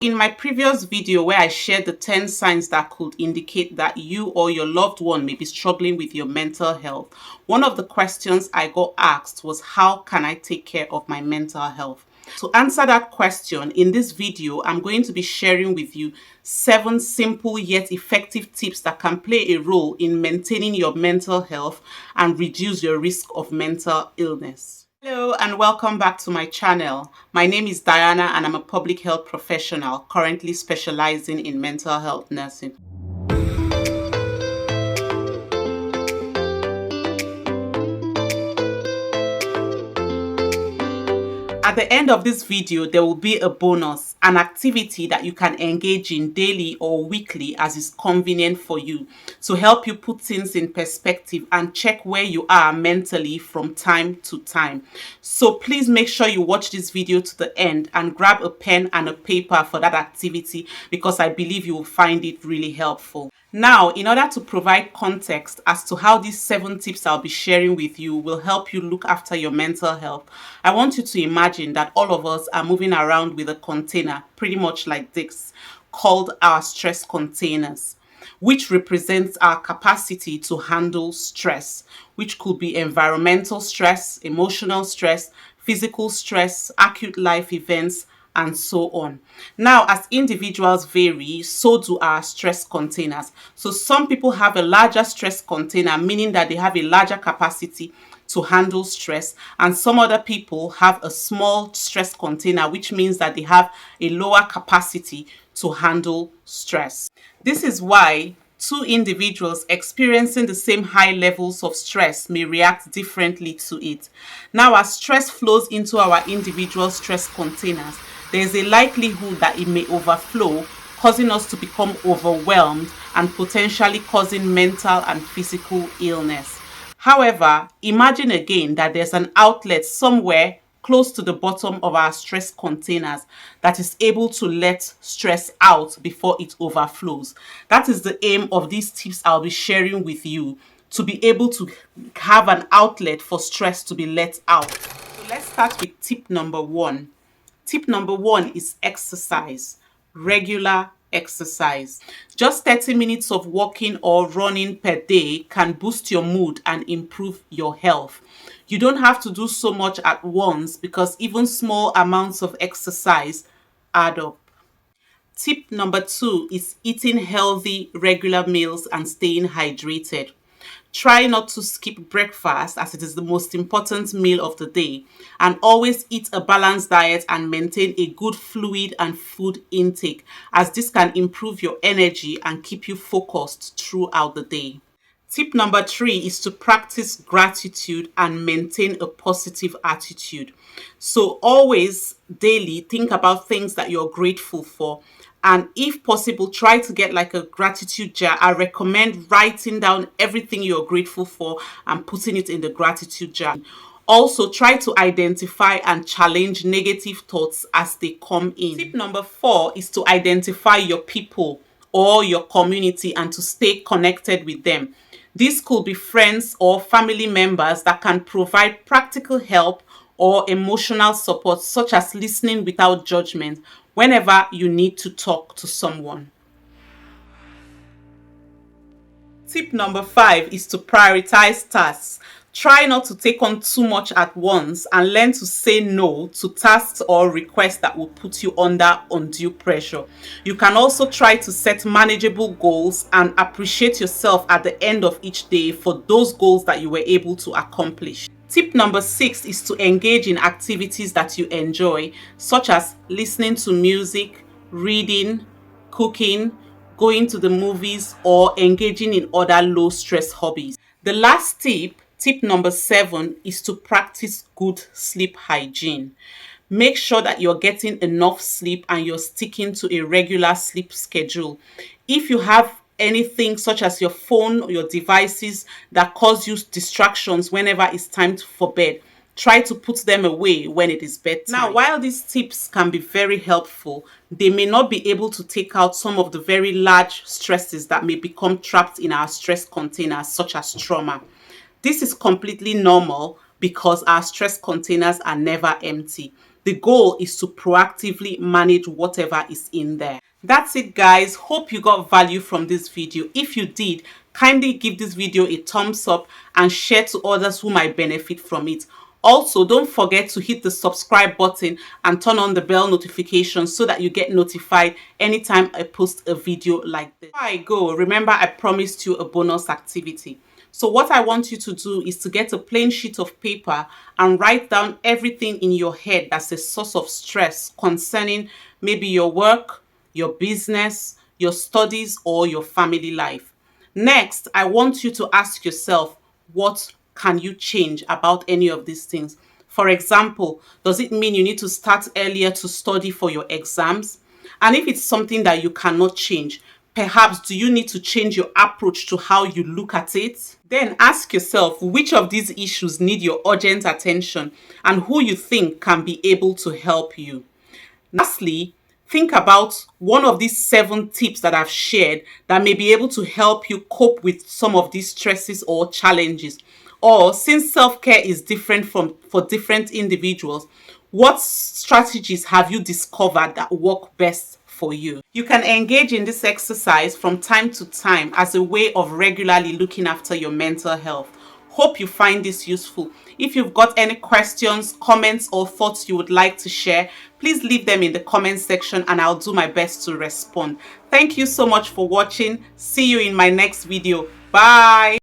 In my previous video where I shared the 10 signs that could indicate that you or your loved one may be struggling with your mental health, one of the questions I got asked was, how can I take care of my mental health? To answer that question, in this video, I'm going to be sharing with you 7 simple yet effective tips that can play a role in maintaining your mental health and reduce your risk of mental illness. Hello and welcome back to my channel. My name is Diana and I'm a public health professional currently specializing in mental health nursing. At the end of this video, there will be a bonus, an activity that you can engage in daily or weekly as is convenient for you to help you put things in perspective and check where you are mentally from time to time. So please make sure you watch this video to the end and grab a pen and a paper for that activity because I believe you will find it really helpful. Now, in order to provide context as to how these 7 tips I'll be sharing with you will help you look after your mental health, I want you to imagine that all of us are moving around with a container, pretty much like this, called our stress containers, which represents our capacity to handle stress, which could be environmental stress, emotional stress, physical stress, acute life events, and so on. Now, as individuals vary, so do our stress containers. So some people have a larger stress container, meaning that they have a larger capacity to handle stress, and some other people have a small stress container, which means that they have a lower capacity to handle stress. This is why 2 individuals experiencing the same high levels of stress may react differently to it. Now, as stress flows into our individual stress containers, there is a likelihood that it may overflow, causing us to become overwhelmed and potentially causing mental and physical illness. However, imagine again that there's an outlet somewhere close to the bottom of our stress containers that is able to let stress out before it overflows. That is the aim of these tips I'll be sharing with you, to be able to have an outlet for stress to be let out. So let's start with tip number 1. Tip number 1 is exercise, regular exercise. Just 30 minutes of walking or running per day can boost your mood and improve your health. You don't have to do so much at once because even small amounts of exercise add up. Tip number 2 is eating healthy, regular meals and staying hydrated. Try not to skip breakfast as it is the most important meal of the day, and always eat a balanced diet and maintain a good fluid and food intake, as this can improve your energy and keep you focused throughout the day. Tip number 3 is to practice gratitude and maintain a positive attitude. So always daily think about things that you're grateful for. And if possible, try to get like a gratitude jar. I recommend writing down everything you're grateful for and putting it in the gratitude jar. Also, try to identify and challenge negative thoughts as they come in. Tip number 4 is to identify your people or your community and to stay connected with them. These could be friends or family members that can provide practical help or emotional support, such as listening without judgment whenever you need to talk to someone. Tip number 5 is to prioritize tasks. Try not to take on too much at once and learn to say no to tasks or requests that will put you under undue pressure. You can also try to set manageable goals and appreciate yourself at the end of each day for those goals that you were able to accomplish. Tip number 6 is to engage in activities that you enjoy, such as listening to music, reading, cooking, going to the movies, or engaging in other low-stress hobbies. The last tip, tip number 7, is to practice good sleep hygiene. Make sure that you're getting enough sleep and you're sticking to a regular sleep schedule. If you have anything such as your phone or your devices that cause you distractions whenever it's time for bed, try to put them away when it is bedtime. Now, while these tips can be very helpful, they may not be able to take out some of the very large stresses that may become trapped in our stress containers, such as trauma. This is completely normal because our stress containers are never empty. The goal is to proactively manage whatever is in there. That's it, guys. Hope you got value from this video. If you did, kindly give this video a thumbs up and share to others who might benefit from it. Also, don't forget to hit the subscribe button and turn on the bell notification so that you get notified anytime I post a video like this. Before I go, remember I promised you a bonus activity. So what I want you to do is to get a plain sheet of paper and write down everything in your head that's a source of stress concerning maybe your work, your business, your studies, or your family life. Next, I want you to ask yourself, what can you change about any of these things? For example, does it mean you need to start earlier to study for your exams? And if it's something that you cannot change, perhaps do you need to change your approach to how you look at it? Then ask yourself which of these issues need your urgent attention and who you think can be able to help you. Lastly, think about one of these 7 tips that I've shared that may be able to help you cope with some of these stresses or challenges. Or since self-care is different for different individuals, what strategies have you discovered that work best for you? You can engage in this exercise from time to time as a way of regularly looking after your mental health. Hope you find this useful. If you've got any questions, comments, or thoughts you would like to share, please leave them in the comment section and I'll do my best to respond. Thank you so much for watching. See you in my next video. Bye.